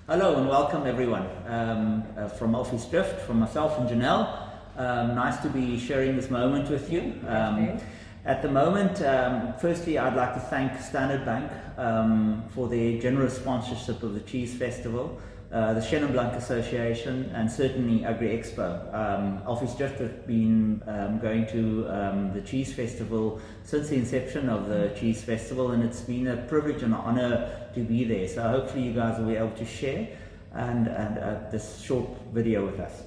Hello and welcome everyone from Alvi's Drift, from myself and Junel. Nice to be sharing this moment with you. At the moment, firstly I'd like to thank Standard Bank for their generous sponsorship of the Cheese Festival, the Chenin Blanc Association, and certainly Agri-Expo. Alvi's Drift have been going to the Cheese Festival since the inception of the Cheese Festival, and it's been a privilege and an honor to be there. So hopefully you guys will be able to share and this short video with us.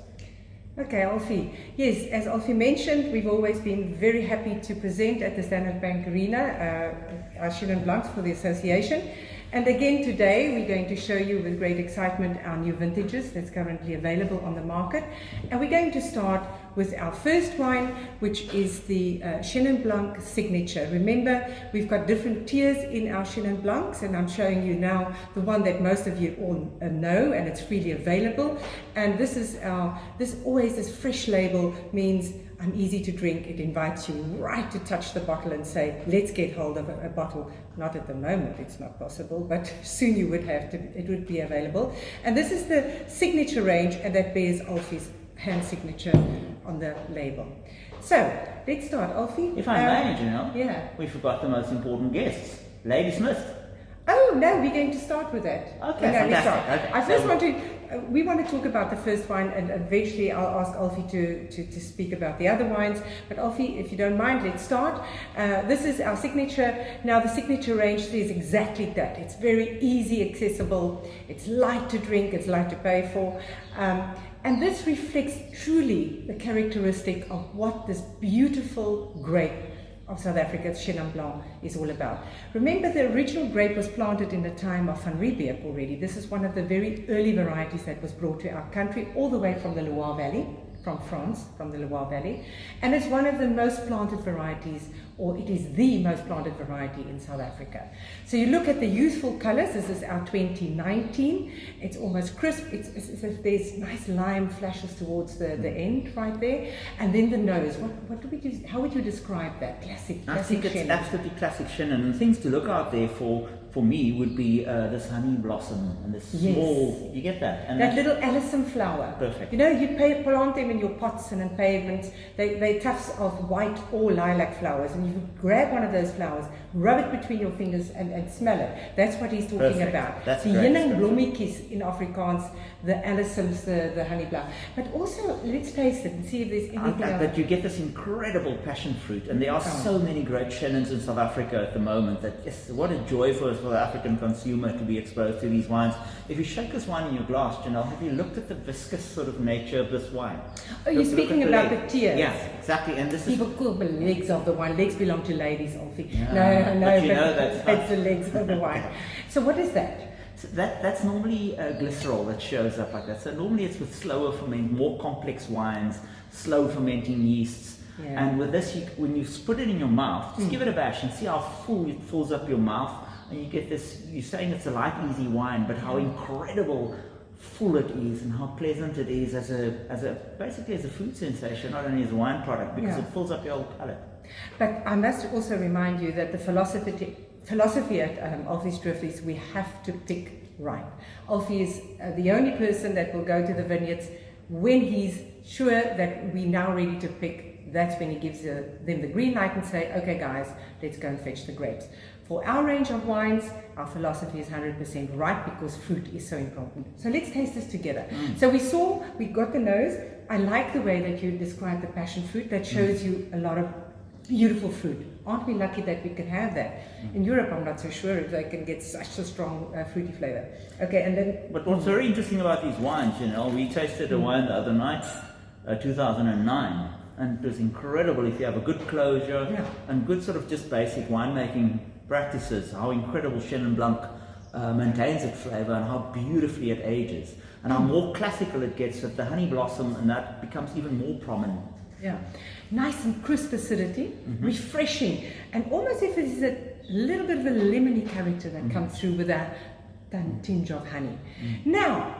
Okay, Alvi. Yes, as Alvi mentioned, we've always been very happy to present at the Standard Bank Arena our Chenin Blancs for the association. And again today we're going to show you with great excitement our new vintages that's currently available on the market. And we're going to start with our first wine, which is the Chenin Blanc Signature. Remember, we've got different tiers in our Chenin Blancs, and I'm showing you now the one that most of you all know, and it's freely available. And this is this fresh label means I'm easy to drink. It invites you right to touch the bottle and say, let's get hold of a bottle. Not at the moment, it's not possible, but soon you would have to, it would be available. And this is the signature range, and that bears Alvi's hand signature on the label. So let's start, Alvi. If I may, Junel, yeah, we forgot the most important guests, Ladismith. Oh no, we're going to start with that. Okay, fantastic. Okay. I first we want to talk about the first wine, and eventually I'll ask Alvi to speak about the other wines. But Alvi, if you don't mind, let's start. This is our signature. Now the signature range is exactly that. It's very easy, accessible. It's light to drink. It's light to pay for. And this reflects truly the characteristic of what this beautiful grape of South Africa's Chenin Blanc is all about. Remember, the original grape was planted in the time of Van Riebeeck already. This is one of the very early varieties that was brought to our country all the way from the Loire Valley, from France, from the Loire Valley. And it's one of the most planted varieties, or it is the most planted variety in South Africa. So you look at the youthful colors. This is our 2019. It's almost crisp. It's as if there's nice lime flashes towards the end right there. And then the nose. What do we do? How would you describe that? Classic I think it's Chenin. absolutely classic Chenin. And things to look out there for me would be this honey blossom and this small, you get that? And that little alyssum flower. Perfect. You know, you plant them in your pots and in pavements. They're tufts of white or lilac flowers, and you grab one of those flowers, rub it between your fingers and smell it. That's what he's talking about. That's the Chenin Blommetjies in Afrikaans, the alyssums, the honey blanc. But also, let's taste it and see if there's anything else. But you get this incredible passion fruit, and there are so many great Chenins in South Africa at the moment that just what a joy for the African consumer to be exposed to these wines. If you shake this wine in your glass, Janelle, have you looked at the viscous sort of nature of this wine? Oh, you're speaking about the tiers. Yeah, exactly. And this people call the legs of the wine. Legs belong to ladies, Alvi. Yeah, No, but you know that's the legs of the wine. So what is that? So that's normally glycerol that shows up like that. So normally it's with slower fermenting, more complex wines, slow fermenting yeasts. Yeah. And with this, when you put it in your mouth, just give it a bash and see how full it fills up your mouth. And you get this, you're saying it's a light, easy wine, but how incredible full it is and how pleasant it is basically as a food sensation, not only as a wine product, because it fills up your whole palate. But I must also remind you that the philosophy at Alvi's Drift is we have to pick right. Alvi is the only person that will go to the vineyards when he's sure that we're now ready to pick. That's when he gives them the green light and say, okay guys, let's go and fetch the grapes. For our range of wines, our philosophy is 100% right because fruit is so important. So let's taste this together. So we got the nose. I like the way that you described the passion fruit. That shows you a lot of beautiful fruit. Aren't we lucky that we can have that? In Europe, I'm not so sure if they can get such a strong fruity flavor. Okay, and then... But what's very interesting about these wines, you know, we tasted a wine the other night, 2009, and it was incredible if you have a good closure and good sort of just basic winemaking practices, how incredible Chenin Blanc maintains its flavor and how beautifully it ages. And how more classical it gets with the honey blossom, and that becomes even more prominent. Yeah, nice and crisp acidity, refreshing, and almost if it's a little bit of a lemony character that comes through with that tinge of honey. Now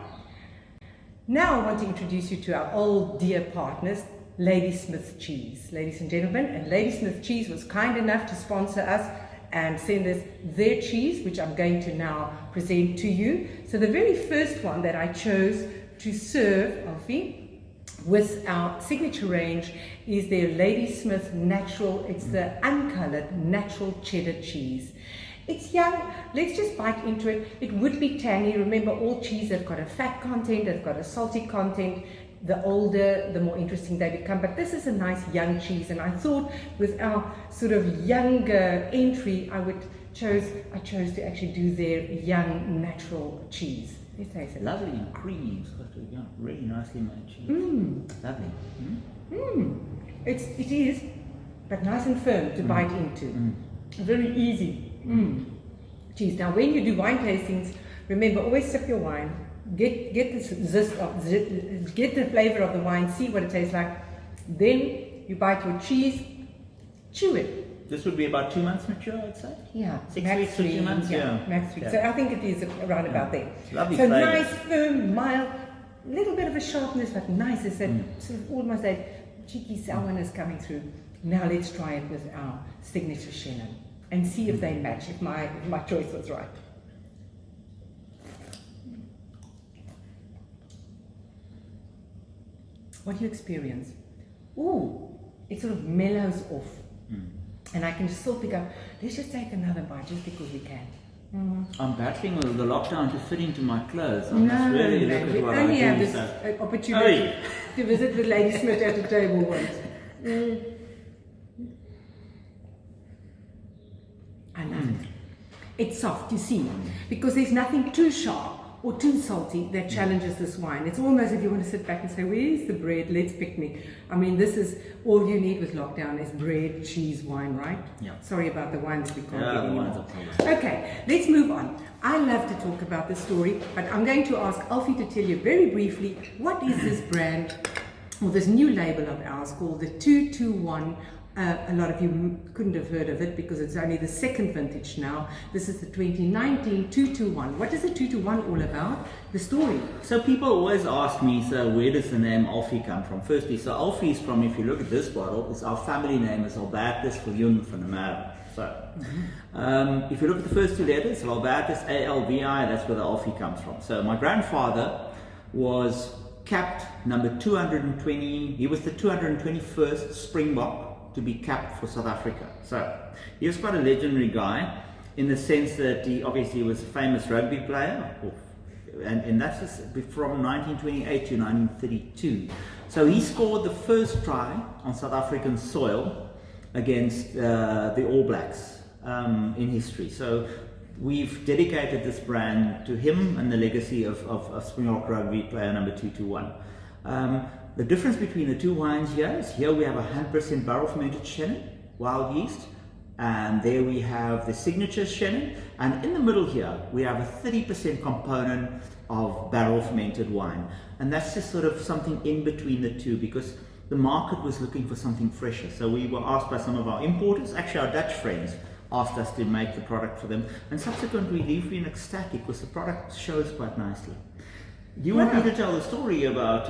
I want to introduce you to our old dear partners, Ladismith Cheese. Ladies and gentlemen, and Ladismith Cheese was kind enough to sponsor us and send us their cheese, which I'm going to now present to you. So the very first one that I chose to serve, Alfie, with our signature range is their Ladismith natural, it's the uncolored natural cheddar cheese. It's young, let's just bite into it. It would be tangy. Remember, all cheese have got a fat content, they've got a salty content. The older, the more interesting they become. But this is a nice young cheese, and I thought with our sort of younger entry, I chose to actually do their young natural cheese. Let's taste it. Lovely and creamy. It's got a really nicely made cheese. Lovely. It is, but nice and firm to bite into. Very easy. Cheese. Now, when you do wine tastings, remember, always sip your wine. Get the flavor of the wine, see what it tastes like. Then you bite your cheese, chew it. This would be about 2 months mature, I'd say. Yeah, 6 weeks to 2 months. Yeah, max 3. Yeah. So I think it is around about there. Lovely so flavor. Nice, firm, mild, little bit of a sharpness, but nice. It's that sort of almost that cheeky sourness coming through. Now let's try it with our signature Chenin and see if they match. If my choice was right. What do you experience? Ooh, it sort of mellows off. And I can still pick up, let's just take another bite just because we can. I'm battling with the lockdown to fit into my clothes. I No, must really look at we what only I have do, this so. opportunity to visit with Ladismith at a table once. I love it. It's soft, you see, because there's nothing too sharp or too salty that challenges this wine. It's almost if you want to sit back and say, where's the bread? Let's picnic. I mean, this is all you need with lockdown is bread, cheese, wine, right? Yeah. Sorry about the wines we can't get The anymore. wine's a problem. Okay, let's move on. I love to talk about this story, but I'm going to ask Alfie to tell you very briefly, what is this brand, or this new label of ours called the 221. A lot of you couldn't have heard of it because it's only the second vintage now. This is the 2019 221. What is the 221 all about? The story. So people always ask me, so where does the name Alfie come from? Firstly, so Alfie is from, if you look at this bottle, it's our family name is Albertus Viljoen van der Merwe. So, if you look at the first two letters, Albertus, A-L-V-I, that's where the Alfie comes from. So my grandfather was capped number 220, he was the 221st Springbok to be capped for South Africa. So he was quite a legendary guy in the sense that he obviously was a famous rugby player, and that's just from 1928 to 1932. So he scored the first try on South African soil against the All Blacks in history. So we've dedicated this brand to him and the legacy of Springbok rugby player number 221. The difference between the two wines here is here we have 100% barrel fermented Chenin, wild yeast, and there we have the signature Chenin, and in the middle here we have a 30% component of barrel fermented wine, and that's just sort of something in between the two because the market was looking for something fresher. So we were asked by some of our importers, actually our Dutch friends, asked us to make the product for them, and subsequently we've been ecstatic because the product shows quite nicely. Do you want me to tell the story about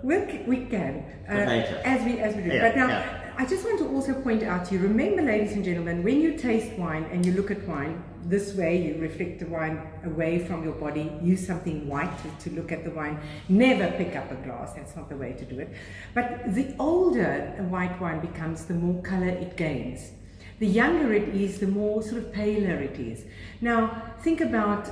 we can later. as we do. Yeah, but now, yeah. I just want to also point out to you. Remember, ladies and gentlemen, when you taste wine and you look at wine this way, you reflect the wine away from your body. Use something white to look at the wine. Never pick up a glass. That's not the way to do it. But the older a white wine becomes, the more color it gains. The younger it is, the more sort of paler it is. Now, think about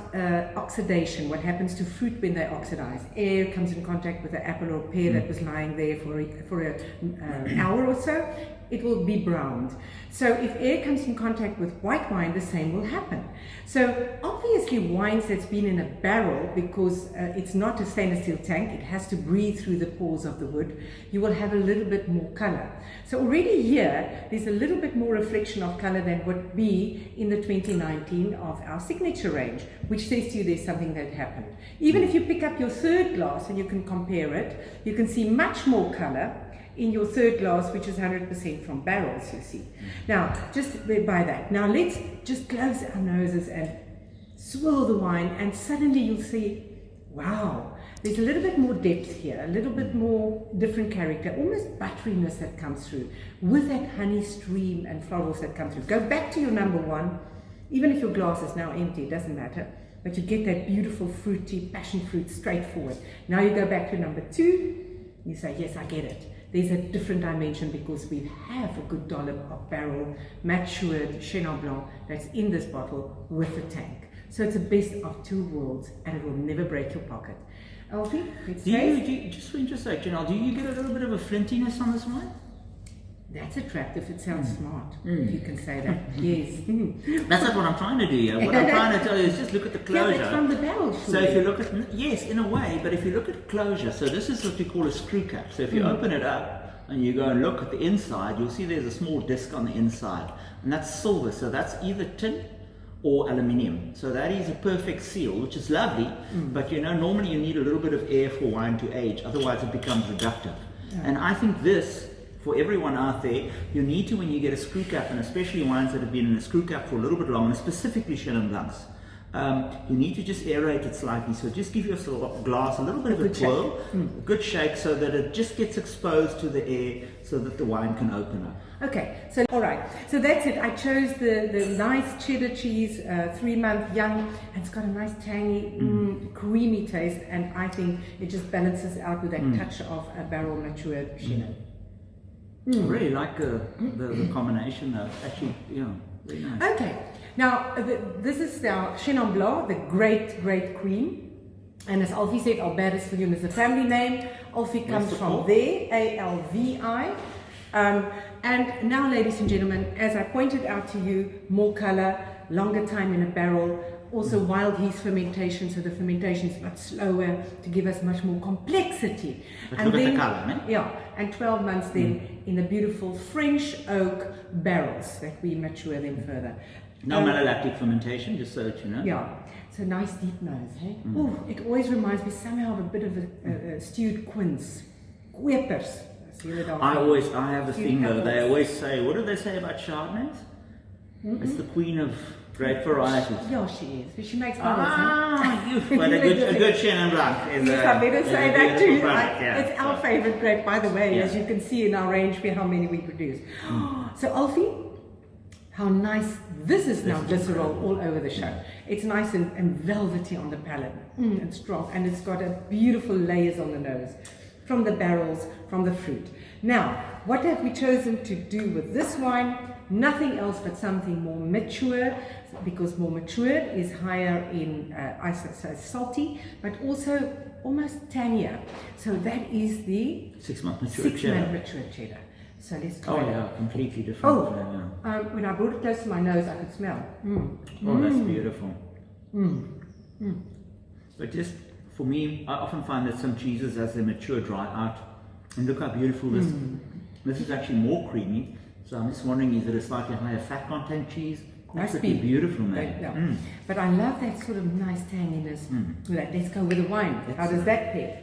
oxidation, what happens to fruit when they oxidize. Air comes in contact with the apple or pear that was lying there for an hour or so, it will be browned. So if air comes in contact with white wine, the same will happen. So obviously wines that's been in a barrel, because it's not a stainless steel tank, it has to breathe through the pores of the wood, you will have a little bit more color. So already here, there's a little bit more reflection of color than would be in the 2019 of our signature range, which says to you there's something that happened. Even if you pick up your third glass and you can compare it, you can see much more color in your third glass, which is 100% from barrels, you see. Now, just by that. Now let's just close our noses and swirl the wine, and suddenly you'll see, wow, there's a little bit more depth here, a little bit more different character, almost butteriness that comes through, with that honey stream and florals that come through. Go back to your number one, even if your glass is now empty, it doesn't matter, but you get that beautiful fruity, passion fruit straightforward. Now you go back to number two, you say, yes, I get it. There's a different dimension because we have a good dollop of barrel matured Chenin Blanc that's in this bottle with the tank. So it's the best of two worlds, and it will never break your pocket. Alfie, let's taste. Just for interest, Janelle, do you get a little bit of a flintiness on this wine? That's attractive. It sounds smart, if you can say that. Yes. That's not what I'm trying to do here. What I'm trying to tell you is just look at the closure. Yeah, that's from the barrel. So if you look at, yes, in a way, but if you look at closure, so this is what we call a screw cap. So if you open it up and you go and look at the inside, you'll see there's a small disc on the inside, and that's silver. So that's either tin or aluminium. So that is a perfect seal, which is lovely, but you know, normally you need a little bit of air for wine to age, otherwise it becomes reductive. Yeah. And I think this, for everyone out there, you need to, when you get a screw cap, and especially wines that have been in a screw cap for a little bit longer, and specifically Chenin Blancs, you need to just aerate it slightly. So just give your glass a little bit of a twirl, a good shake, so that it just gets exposed to the air, so that the wine can open up. Okay, so all right, so that's it. I chose the nice cheddar cheese, 3-month young, and it's got a nice tangy, creamy taste, and I think it just balances out with that touch of a barrel matured Chenin. I really like the combination though. Actually, yeah, very nice. Okay, now this is our Chenin Blanc, the great cream. And as Alvi said, Albertus for you is the family name. Alvi comes from there, A-L-V-I. And now, ladies and gentlemen, as I pointed out to you, more color, longer time in a barrel, also wild yeast fermentation, so the fermentation is much slower to give us much more complexity. But and look then, at the color, man. Yeah, and 12 months then in the beautiful French oak barrels that we mature them further. No malolactic fermentation, just so that you know. Yeah, so nice deep nose, hey? Ooh, it always reminds me somehow of a bit of a stewed quince. Quepers. I have a thing though, they always say, what do they say about Chardonnays? It's the queen of great varieties. Yeah, she is. But she makes bottles, but a good Chenin Blanc is yes, I better say that too. Yeah, it's our favorite grape, by the way, as you can see in our range, how many we produce. So Alfie, how nice. This is now glycerol all over the show. It's nice and velvety on the palate, and strong, and it's got a beautiful layers on the nose, from the barrels, from the fruit. Now, what have we chosen to do with this wine? Nothing else but something more mature, because more matured is higher in so salty, but also almost tannier. So that is the 6-month matured cheddar. So let's try it. Oh yeah, completely different. When I brought it close to my nose, I could smell. Oh, that's beautiful. But just for me, I often find that some cheeses, as they mature, dry out. And look how beautiful this. This is actually more creamy. So I'm just wondering, is it a slightly higher fat content cheese? Must be beautiful, man. But I love that sort of nice tanginess. Let's go with the wine. How does that pair?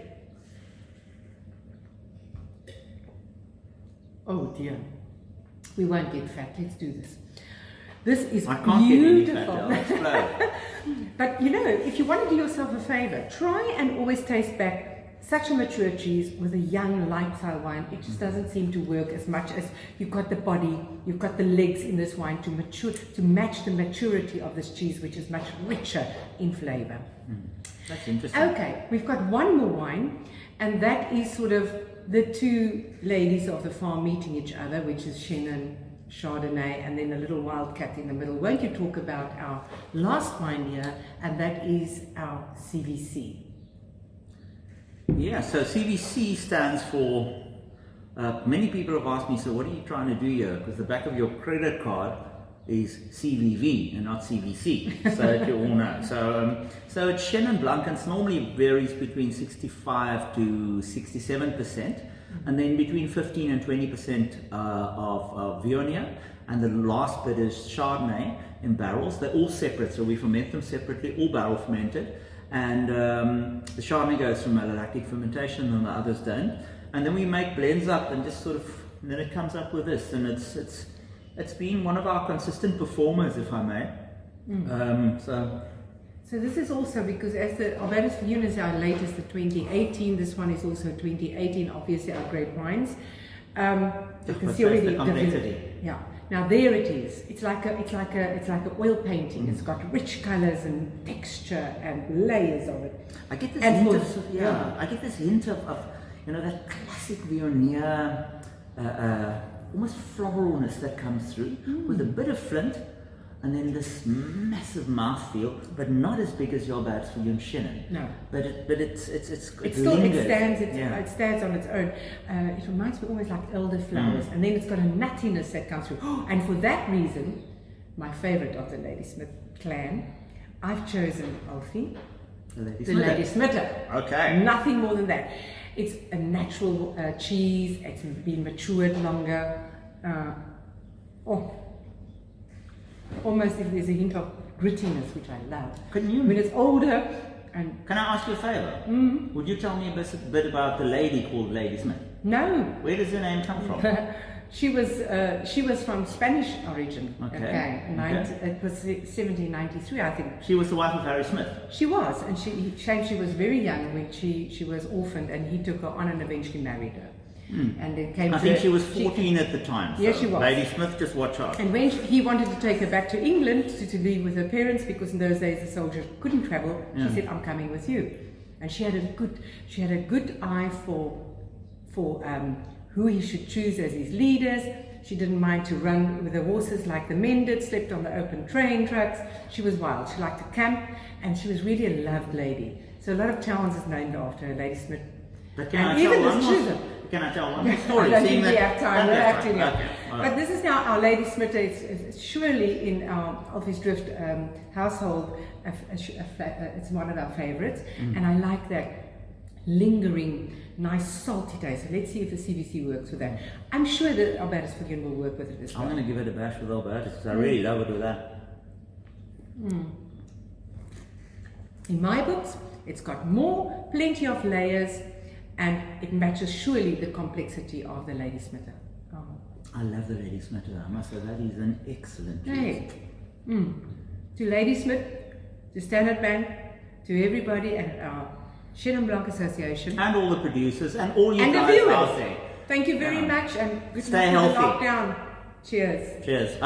Oh dear, we won't get fat. Let's do this. This is I can't beautiful. Get any fat, but you know, if you want to do yourself a favor, try and always taste back such a mature cheese with a young light style wine. It just doesn't seem to work as much as you've got the body, you've got the legs in this wine to mature, to match the maturity of this cheese, which is much richer in flavor. That's interesting. Okay, we've got one more wine, and that is sort of the two ladies of the farm meeting each other, which is Chenin, Chardonnay, and then a little wildcat in the middle. Won't you talk about our last wine here, and that is our CVC? Yeah, so CVC stands for, many people have asked me, so what are you trying to do here? Because the back of your credit card is CVV and not CVC, so that you all know. So it's Chenin Blanc, and it normally varies between 65 to 67%, and then between 15 and 20% of Viognier, and the last bit is Chardonnay in barrels. They're all separate, so we ferment them separately, all barrel fermented. And the Chardonnay goes from malolactic fermentation, and the others don't. And then we make blends up, and just sort of, and then it comes up with this, and it's been one of our consistent performers, if I may. So this is also because as the Albertus Viljoen is our latest, the 2018. This one is also 2018. Obviously, our great wines. You can see already the complexity. yeah. Now there it is. It's like a oil painting. It's got rich colours and texture and layers of it. I get this And hint for- of, yeah, I get this hint of that classic Viognier, almost floralness that comes through with a bit of flint, and then this massive mouthfeel, but not as big as your Albertus Viljoen Chenin. No. But it Still lingers. it stands on its own. It reminds me almost like elderflowers, and then it's got a nuttiness that comes through. And for that reason, my favourite of the Ladysmith clan, I've chosen Alfie, the Ladysmither. Okay. Nothing more than that. It's a natural cheese. It's been matured longer. Almost if there's a hint of grittiness, which I love. When it's older and Can I ask you a favour? Would you tell me a bit about the lady called Ladysmith? no. Where does her name come from? She was from Spanish origin. Okay. It was 1793, I think. She was the wife of Harry Smith. She was, and she was very young when she was orphaned, and he took her on and eventually married her. And it came. I think she was 14 at the time. Yes, so she was. Lady Smith, just watch out. And when he wanted to take her back to England to live with her parents, because in those days the soldiers couldn't travel, Yeah. she said, "I'm coming with you." And she had a good eye for who he should choose as his leaders. She didn't mind to run with the horses like the men did, slept on the open train tracks. She was wild. She liked to camp, and she was really a loved lady. So a lot of towns is named after her, Ladysmith. But Can I tell one more story? I don't Seeing think we that- have time. We'll Okay, have to. fine. Yeah. Okay, all right. But this is now our Lady Smith. It's surely in our Office Drift household. It's one of our favourites, and I like that lingering, nice salty taste. So let's see if the CVC works with that. I'm sure that Albertus Viljoen will work with it as well. I'm going to give it a bash with Albertus because I really love it with that. In my books, it's got plenty of layers, and it matches surely the complexity of the Ladysmith. Oh. I love the Lady Smith. I must say that is an excellent cheese. Hey. To Ladysmith, to Standard Bank, to everybody at our Chenin Blanc Association. And all the producers and all you And the guys viewers. out there. Thank you very Yeah. much, and good Stay luck with the healthy. lockdown. Cheers. Cheers.